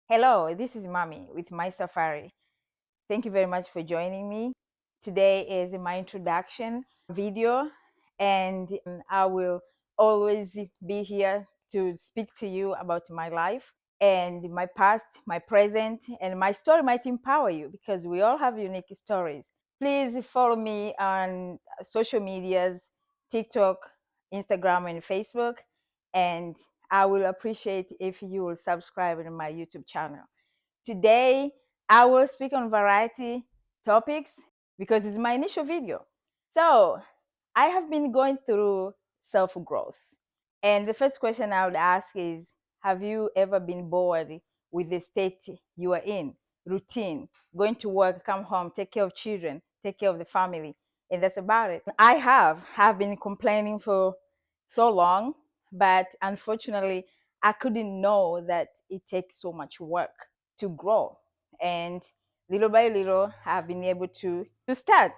Hello, this is Mami with My Safari. Thank you very much for joining me. Today is my introduction video, and I will always be here to speak to you about my life and my past, my present, and my story might empower you because we all have unique stories. Please follow me on social medias, TikTok, Instagram, and Facebook, and I will appreciate if you will subscribe to my YouTube channel. Today, I will speak on variety topics because it's my initial video. So, I have been going through self growth. And the first question I would ask is, have you ever been bored with the state you are in? Routine, going to work, come home, take care of children, take care of the family, and that's about it. I have been complaining for so long, but unfortunately, I couldn't know that it takes so much work to grow. And little by little, I've been able to start.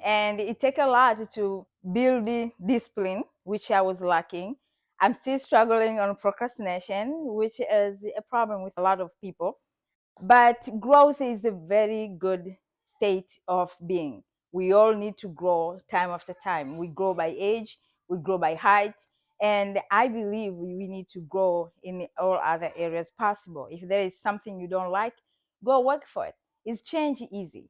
And it takes a lot to build the discipline, which I was lacking. I'm still struggling on procrastination, which is a problem with a lot of people. But growth is a very good state of being. We all need to grow time after time. We grow by age, we grow by height, and I believe we need to grow in all other areas possible. If there is something you don't like, go work for it. Is change easy?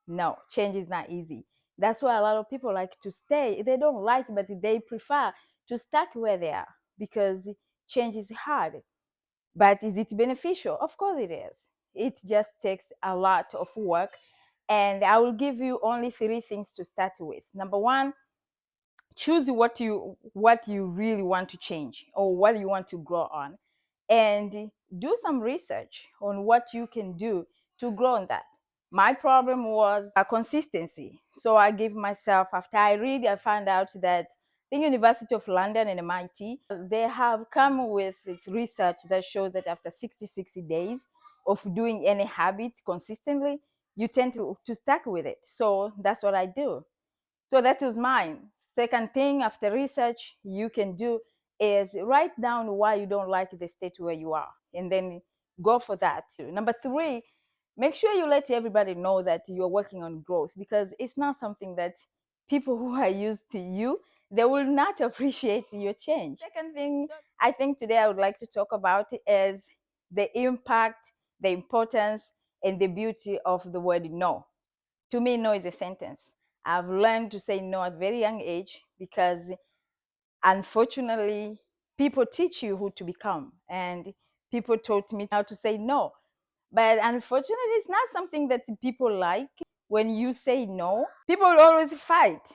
No, change is not easy. That's why a lot of people like to stay. They don't like, but they prefer to stuck where they are because change is hard. But is it beneficial? Of course it is. It just takes a lot of work. And I will give you only three things to start with. Number one, choose what you really want to change or what you want to grow on, and do some research on what you can do to grow on that. My problem was a consistency, so I gave myself, after I read, I found out that the University of London and MIT, they have come with research that shows that after 60 days of doing any habit consistently, you tend to stuck with it. So that's what I do. So that was mine. Second thing, after research, you can do is write down why you don't like the state where you are, and then go for that. Number three, make sure you let everybody know that you're working on growth, because it's not something that people who are used to you, they will not appreciate your change. Second thing I think today I would like to talk about is the impact, the importance, and the beauty of the word no. To me, no is a sentence. I've learned to say no at a very young age because unfortunately, people teach you who to become, and people taught me how to say no. But unfortunately, it's not something that people like. When you say no, people will always fight.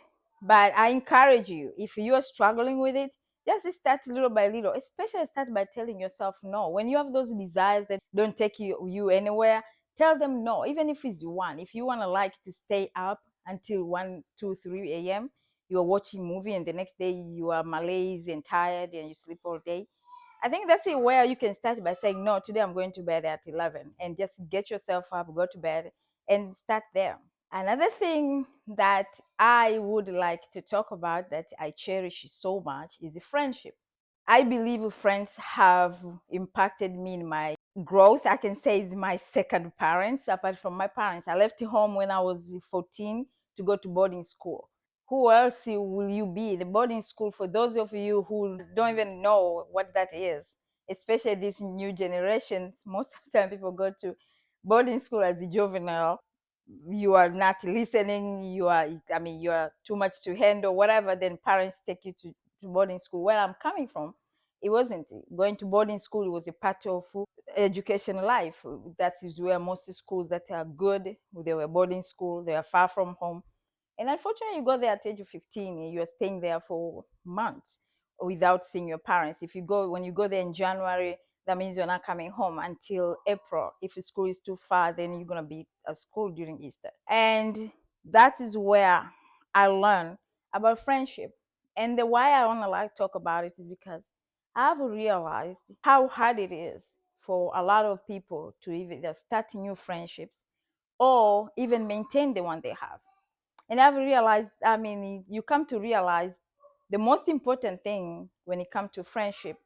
But I encourage you, if you are struggling with it, just start little by little, especially start by telling yourself no. When you have those desires that don't take you anywhere, tell them no, even if it's one. If you want to like to stay up until 1, 2, 3 a.m., you are watching movie, and the next day you are malaise and tired and you sleep all day. I think that's it, where you can start by saying, no, today I'm going to bed at 11, and just get yourself up, go to bed, and start there. Another thing that I would like to talk about that I cherish so much is friendship. I believe friends have impacted me in my growth. I can say it's my second parents apart from my parents. I left home when I was 14 to go to boarding school. Who else will you be? The boarding school, for those of you who don't even know what that is, especially these new generations, most of the time people go to boarding school as a juvenile. You are not listening, you are too much to handle, whatever, then parents take you to boarding school. Where I'm coming from, it wasn't. Going to boarding school, it was a part of education life. That is where most schools that are good, they were boarding school, they are far from home. And unfortunately, you go there at age of 15, and you're staying there for months without seeing your parents. When you go there in January, that means you're not coming home until April. If the school is too far, then you're gonna be at school during Easter. And that is where I learned about friendship. And the why I wanna like talk about it is because I've realized how hard it is for a lot of people to either start new friendships or even maintain the one they have. And I've realized, you come to realize the most important thing when it comes to friendship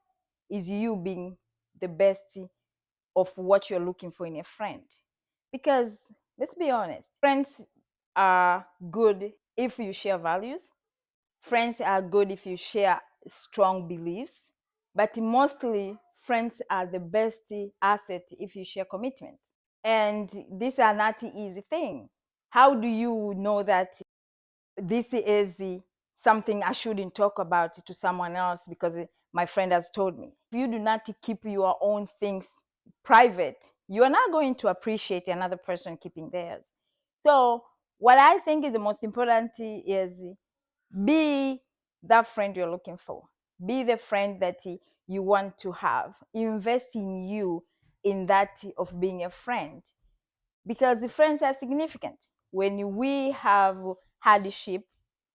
is you being the best of what you're looking for in a friend. Because let's be honest, friends are good if you share values. Friends are good if you share strong beliefs. But mostly, friends are the best asset if you share commitment. And these are not easy thing. How do you know that this is something I shouldn't talk about to someone else because my friend has told me? If you do not keep your own things private, you are not going to appreciate another person keeping theirs. So what I think is the most important is be that friend you're looking for. Be the friend that you want to have. Invest in you in that of being a friend, because the friends are significant. When we have hardship,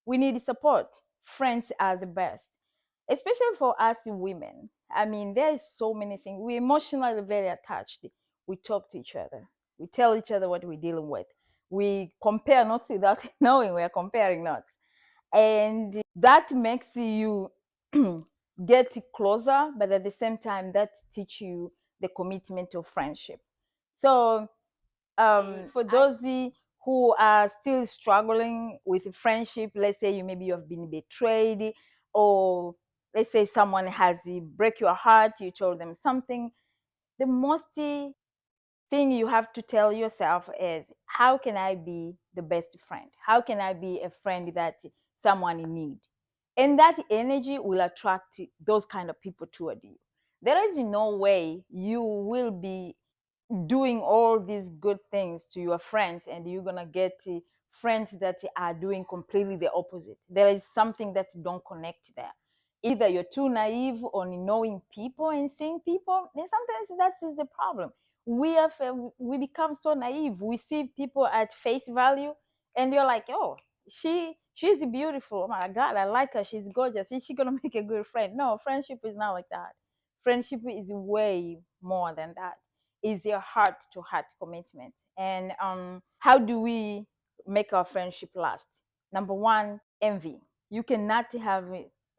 we need support. Friends are the best, especially for us women. I mean, there is so many things. We emotionally very attached. We talk to each other. We tell each other what we're dealing with. We compare notes without knowing we are comparing notes, and that makes you get closer. But at the same time, that teach you the commitment of friendship. So for those who are still struggling with friendship, let's say maybe you have been betrayed, or let's say someone has break your heart, you told them something, the most thing you have to tell yourself is, how can I be the best friend? How can I be a friend that someone in need? And that energy will attract those kind of people toward you. There is no way you will be doing all these good things to your friends and you're gonna get friends that are doing completely the opposite. There is something that don't connect there. Either you're too naive on knowing people and seeing people, then sometimes that is the problem. We become so naive. We see people at face value, and you're like, oh, she's beautiful. Oh my God, I like her. She's gorgeous. Is she gonna make a good friend? No, friendship is not like that. Friendship is way more than that. Is your heart to heart commitment. And how do we make our friendship last? Number one, envy. You cannot have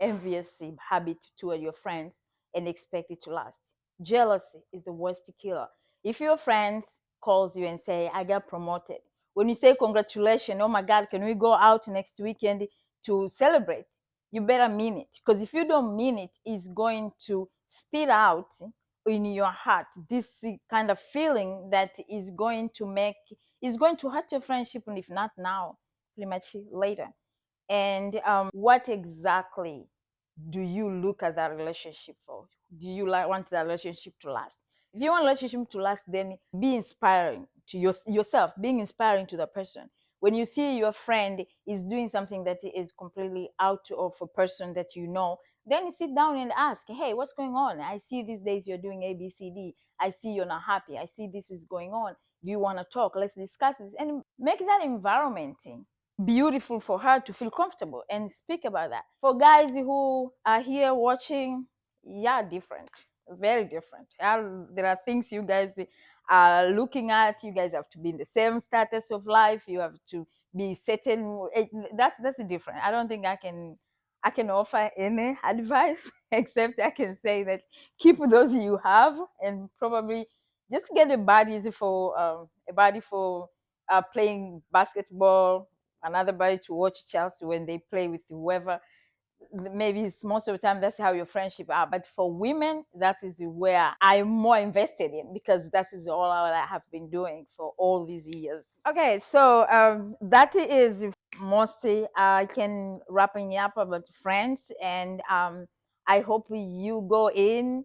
envious habit toward your friends and expect it to last. Jealousy is the worst killer. If your friend calls you and say, I got promoted, when you say congratulations, oh my God, can we go out next weekend to celebrate? You better mean it, because if you don't mean it, it's going to spit out in your heart this kind of feeling that is going to hurt your friendship, and if not now, pretty much later. And what exactly do you look at that relationship for? Do you want that relationship to last? If you want a relationship to last, then be inspiring to yourself, being inspiring to the person. When you see your friend is doing something that is completely out of a person that you know, then you sit down and ask, hey, what's going on? I see these days you're doing A, B, C, D. I see you're not happy. I see this is going on. Do you want to talk? Let's discuss this, and make that environment beautiful for her to feel comfortable and speak about that. For guys who are here watching, yeah, different, very different. There are things you guys are looking at. You guys have to be in the same status of life. You have to be certain. That's different. I don't think I can offer any advice except I can say that keep those you have, and probably just get a body for playing basketball, another body to watch Chelsea when they play with whoever. Maybe it's most of the time that's how your friendship are. But for women, that is where I'm more invested in, because that is all I have been doing for all these years. Okay, so that is mostly I can wrapping up about friends, and I hope you go in,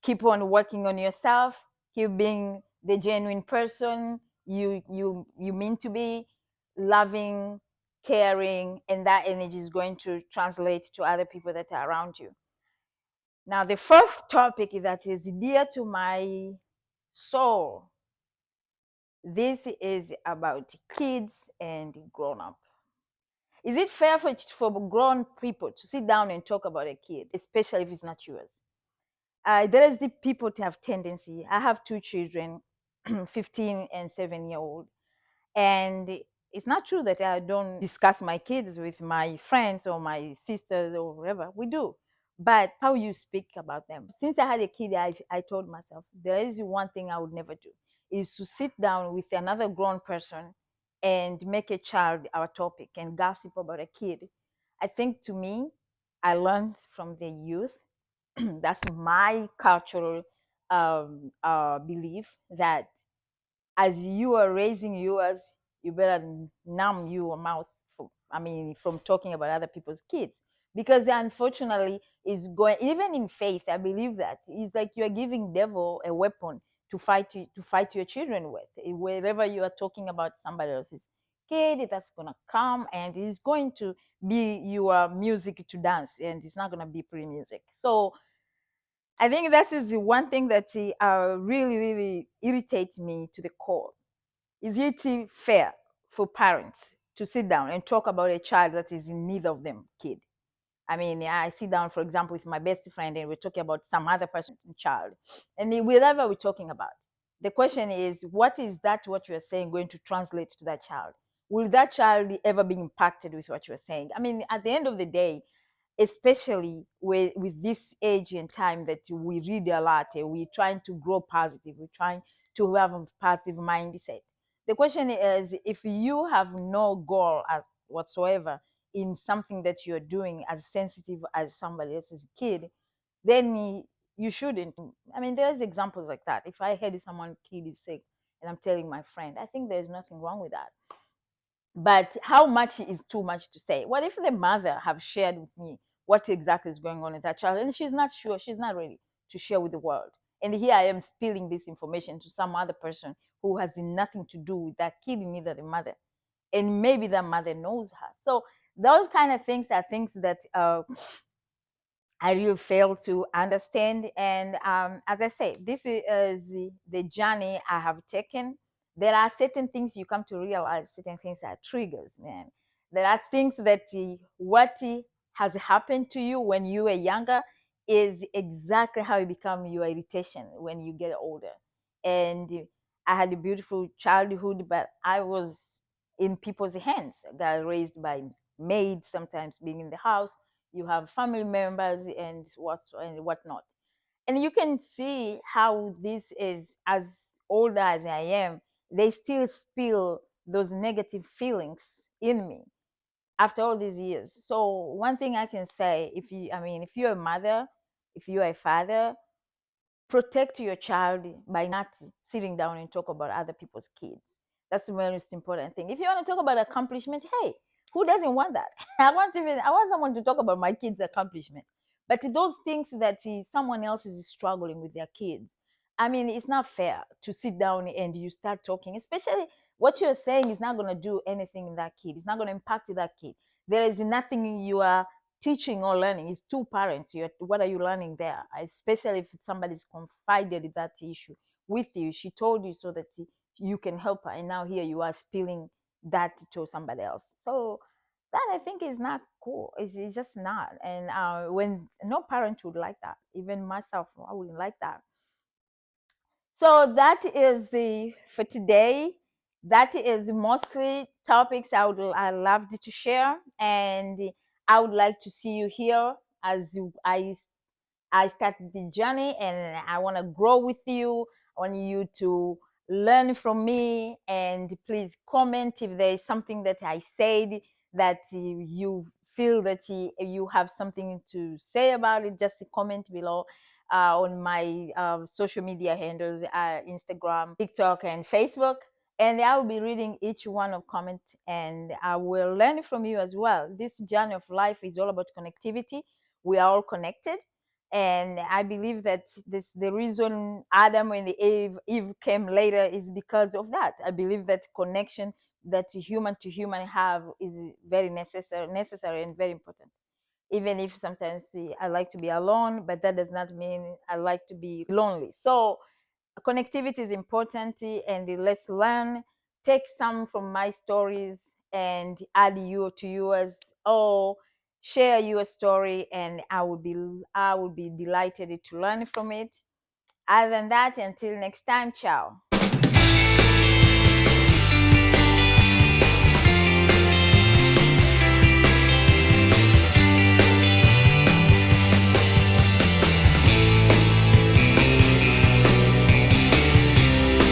keep on working on yourself, keep being the genuine person you mean to be, loving, caring, and that energy is going to translate to other people that are around you. Now, the first topic that is dear to my soul, this is about kids and grown up. Is it fair for grown people to sit down and talk about a kid, especially if it's not yours? There is the people to have tendency. I have two children, 15 and 7-year old, and it's not true that I don't discuss my kids with my friends or my sisters or whatever. We do, but how you speak about them. Since I had a kid, I told myself there is one thing I would never do is to sit down with another grown person and make a child our topic and gossip about a kid. I think to me, I learned from the youth. That's my cultural belief that as you are raising yours, you better numb your mouth from talking about other people's kids. Because unfortunately, it's going even in faith, I believe that it's like you're giving devil a weapon to fight your children with. Wherever you are talking about somebody else's kid, that's gonna come and it's going to be your music to dance, and it's not gonna be pretty music. So I think this is the one thing that really, really irritates me to the core. Is it fair for parents to sit down and talk about a child that is in need of them, kid? I mean, I sit down, for example, with my best friend and we're talking about some other person's child, and whatever we're talking about, the question is, what you're saying going to translate to that child? Will that child ever be impacted with what you're saying? I mean, at the end of the day, especially with this age and time that we read a lot, we're trying to grow positive, we're trying to have a positive mindset. The question is, if you have no goal whatsoever in something that you're doing as sensitive as somebody else's kid, then you shouldn't. I mean, there's examples like that. If I heard someone kid is sick and I'm telling my friend, I think there's nothing wrong with that. But how much is too much to say? What if the mother have shared with me what exactly is going on with that child and she's not sure, she's not ready to share with the world, and here I am spilling this information to some other person who has nothing to do with that kid, neither the mother, and maybe the mother knows her. So those kind of things are things that I really fail to understand. And as I say, this is the journey I have taken. There are certain things you come to realize, certain things are triggers, man. There are things that what has happened to you when you were younger is exactly how you become your irritation when you get older. And I had a beautiful childhood, but I was in people's hands. I got raised by maids, sometimes being in the house, you have family members and whatnot, and you can see how this is, as old as I am, they still spill those negative feelings in me after all these years. So one thing I can say, if you're a mother, if you're a father, protect your child by not sitting down and talk about other people's kids. That's the most important thing. If you want to talk about accomplishment, hey, who doesn't want that? I want someone to talk about my kids' accomplishment. But those things that someone else is struggling with their kids, I mean, it's not fair to sit down and you start talking, especially what you're saying is not going to do anything in that kid. It's not going to impact that kid. There is nothing you are teaching or learning. It's two parents. What are you learning there? Especially if somebody's confided that issue with you, she told you so that you can help her, and now here you are spilling that to somebody else. So that I think is not cool. It's just not. And when no parent would like that, even myself, I wouldn't like that. So that is the for today. That is mostly topics I loved to share, and I would like to see you here as I started the journey, and I want to grow with you. I want you to learn from me, and please comment if there is something that I said that you feel that you have something to say about it. Just comment below on my social media handles, Instagram, TikTok, and Facebook. And I will be reading each one of comments, and I will learn from you as well. This journey of life is all about connectivity. We are all connected, and I believe that the reason Adam and Eve came later is because of that. I believe that connection that human to human have is very necessary and very important. Even if sometimes I like to be alone, but that does not mean I like to be lonely. So connectivity is important, and let's learn. Take some from my stories and add you to yours, or share your story, and I would be delighted to learn from it. Other than that, until next time, ciao.